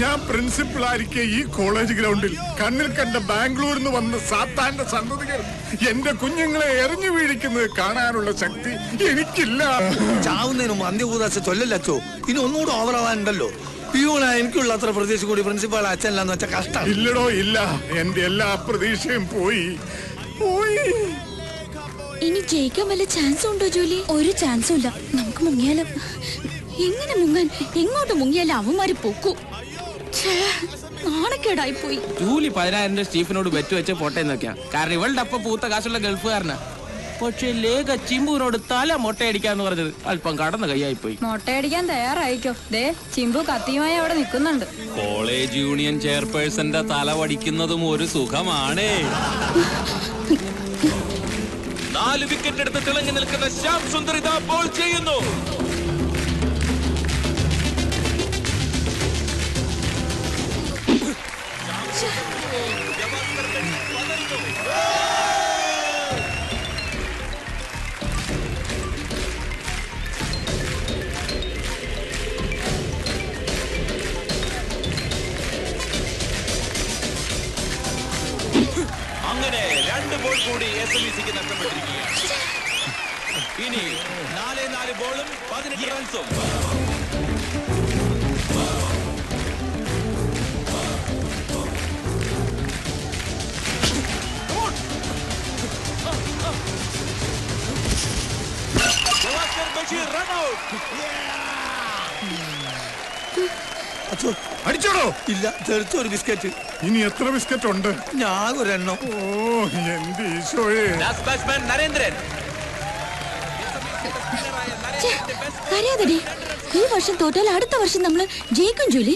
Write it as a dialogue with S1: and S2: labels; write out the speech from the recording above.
S1: ഞാൻ പ്രിൻസിപ്പൽ ആയിരിക്കെ ഈ കോളേജ് ഗ്രൗണ്ടിൽ കണ്ണിൽ കണ്ട ബാംഗ്ലൂരിൽ നിന്ന് വന്ന സാത്താന്റെ സന്തതികൾ എന്റെ കുഞ്ഞുങ്ങളെ എറിഞ്ഞു വീഴിക്കുന്നത് കാണാനുള്ള ശക്തി എനിക്കില്ല.
S2: ചാവുന്നതിന് മുമ്പ് അന്ത്യകൂദാശ ചൊല്ലല്ലോ. ഇനി ഒന്നുകൂടെ ഓവറാവാനുണ്ടല്ലോ. പിയൂണ എനിക്കുള്ള അത്ര പ്രതീക്ഷ കൂടി പ്രിൻസിപ്പാൾ അച്ഛനല്ലാന്ന് വെച്ചാൽ കഷ്ടം.
S1: ഇല്ലടോ ഇല്ല, എന്റെ എല്ലാ പ്രതീക്ഷയും പോയി.
S3: ഇനി ജയിക്കാൻ വല്ല ചാൻസും ഉണ്ടോ ജോലി? ഒരു ചാൻസും ഇല്ല. നമുക്ക് മുങ്ങിയാലും എങ്ങനെ മുങ്ങാൻ? എങ്ങോട്ട് മുങ്ങിയാലും അവന്മാര് പൊക്കൂ. നാണക്കേടായി പോയി.
S4: ജൂലി 10,000 സ്റ്റീഫനോട് ബെറ്റ് വെച്ച് പോട്ടെ നോക്കിയാ. കാരണം ഇവളുടെ അപ്പ പൂത്ത കാശുള്ള ഗൾഫുകാരനാ. പക്ഷെ ലേഖ ചിമ്പുവിനോട് തല മൊട്ടയടിക്കാന്ന് പറഞ്ഞത് അല്പം കടന്ന കൈയായി പോയി.
S5: മൊട്ടയടിക്കാൻ തയ്യാറായിക്കോ. ദേ ചിമ്പു കത്തിയുമായി അവിടെ നിൽക്കുന്നുണ്ട്.
S4: കോളേജ് യൂണിയൻ ചെയർപേഴ്സന്റെ തല വടിക്കുന്നതും ഒരു സുഖമാണേ. 4 വിക്കറ്റ് എടുത്ത് തിളങ്ങി നിൽക്കുന്ന ശ്യാം സുന്ദർ ഇതാ ബോൾ ചെയ്യുന്നു. അങ്ങനെ 2 ബോൾ കൂടി SMECക്ക് നഷ്ടപ്പെട്ടിരിക്കുകയാണ്. ഇനി 4 ബോളും 18 റൺസും.
S1: അടിച്ചോടോ?
S2: ഇല്ല, തെളിച്ചൊരു ബിസ്ക്കറ്റ്.
S1: ഇനി എത്ര ബിസ്ക്കറ്റ് ഉണ്ട്?
S2: ഞാൻ ഒരെണ്ണം.
S1: ഓ എന്റെ ഈശോയെ.
S4: നരേന്ദ്രൻ
S3: കരയാതടി. ഈ വർഷം തോറ്റാൽ അടുത്ത വർഷം നമ്മള് ജയിക്കും ജോലി.